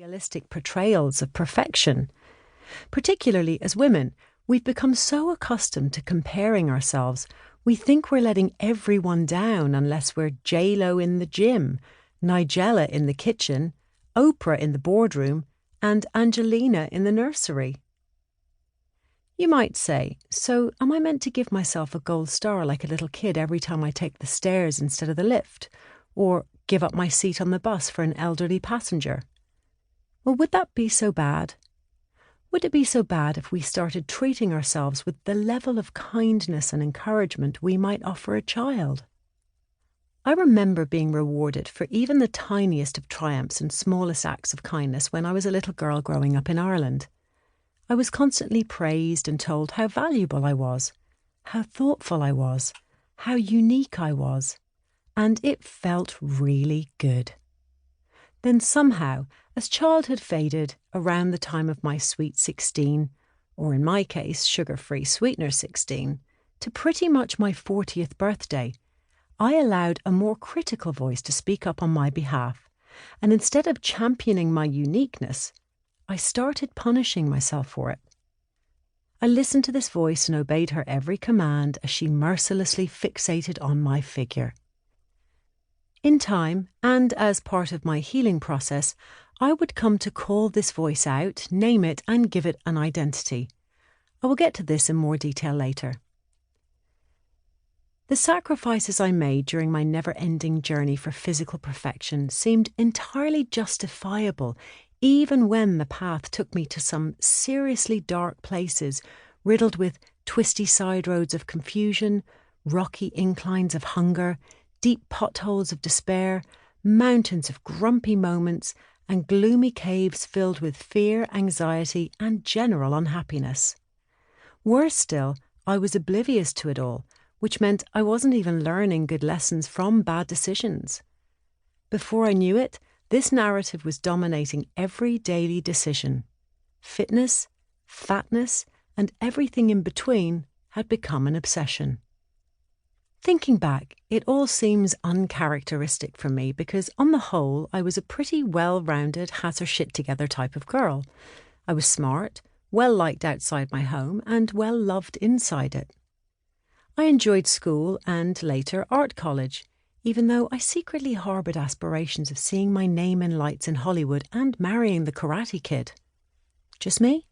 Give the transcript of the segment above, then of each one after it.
unrealistic portrayals of perfection. Particularly as women, we've become so accustomed to comparing ourselves, we think we're letting everyone down unless we're J-Lo in the gym, Nigella in the kitchen, Oprah in the boardroom, and Angelina in the nursery. You might say, so am I meant to give myself a gold star like a little kid every time I take the stairs instead of the lift? Or give up my seat on the bus for an elderly passenger? Well, would that be so bad? Would it be so bad if we started treating ourselves with the level of kindness and encouragement we might offer a child? I remember being rewarded for even the tiniest of triumphs and smallest acts of kindness when I was a little girl growing up in Ireland. I was constantly praised and told how valuable I was, how thoughtful I was, how unique I was, and it felt really good. Then somehow, as childhood faded around the time of my sweet 16, or in my case, sugar-free sweetener 16, to pretty much my 40th birthday, I allowed a more critical voice to speak up on my behalf, and instead of championing my uniqueness, I started punishing myself for it. I listened to this voice and obeyed her every command as she mercilessly fixated on my figure. In time, and as part of my healing process, I would come to call this voice out, name it, and give it an identity. I will get to this in more detail later. The sacrifices I made during my never-ending journey for physical perfection seemed entirely justifiable, even when the path took me to some seriously dark places, riddled with twisty side roads of confusion, rocky inclines of hunger, deep potholes of despair, mountains of grumpy moments, and gloomy caves filled with fear, anxiety, and general unhappiness. Worse still, I was oblivious to it all, which meant I wasn't even learning good lessons from bad decisions. Before I knew it, this narrative was dominating every daily decision. Fitness, fatness, and everything in between had become an obsession. Thinking back, it all seems uncharacteristic for me because, on the whole, I was a pretty well-rounded, has-her-shit-together type of girl. I was smart, well-liked outside my home, and well-loved inside it. I enjoyed school and, later, art college, even though I secretly harboured aspirations of seeing my name in lights in Hollywood and marrying the Karate Kid. Just me?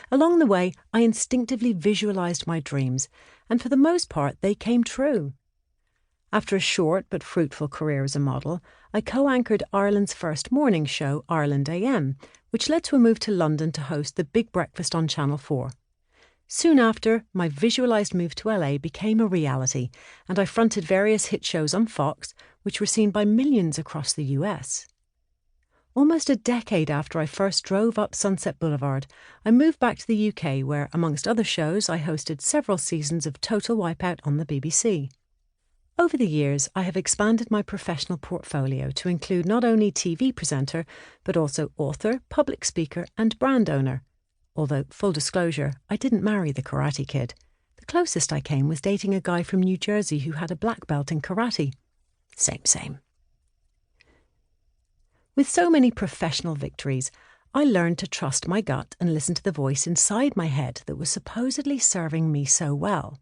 Along the way, I instinctively visualised my dreams, and for the most part, they came true. After a short but fruitful career as a model, I co-anchored Ireland's first morning show, Ireland AM, which led to a move to London to host The Big Breakfast on Channel 4. Soon after, my visualised move to LA became a reality, and I fronted various hit shows on Fox, which were seen by millions across the US. Almost a decade after I first drove up Sunset Boulevard, I moved back to the UK where, amongst other shows, I hosted several seasons of Total Wipeout on the BBC. Over the years, I have expanded my professional portfolio to include not only TV presenter, but also author, public speaker, and brand owner. Although, full disclosure, I didn't marry the Karate Kid. The closest I came was dating a guy from New Jersey who had a black belt in karate. Same. With so many professional victories, I learned to trust my gut and listen to the voice inside my head that was supposedly serving me so well.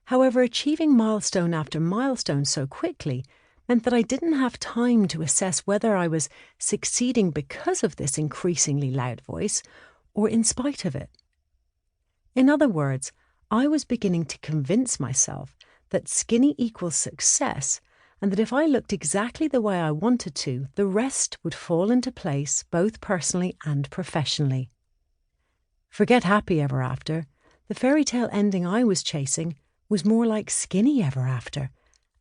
However, achieving milestone after milestone so quickly meant that I didn't have time to assess whether I was succeeding because of this increasingly loud voice or in spite of it. In other words, I was beginning to convince myself that skinny equals success, and that if I looked exactly the way I wanted to, the rest would fall into place both personally and professionally. Forget happy ever after. The fairy tale ending I was chasing was more like skinny ever after,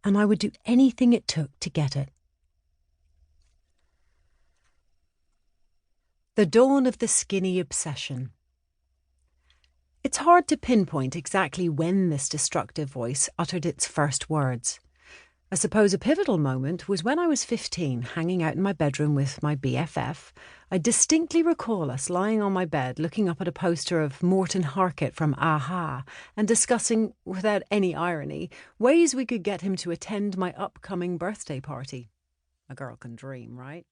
and I would do anything it took to get it. The dawn of the skinny obsession. It's hard to pinpoint exactly when this destructive voice uttered its first words. I suppose a pivotal moment was when I was 15, hanging out in my bedroom with my BFF. I distinctly recall us lying on my bed looking up at a poster of Morton Harkett from a-ha and discussing, without any irony, ways we could get him to attend my upcoming birthday party. A girl can dream, right?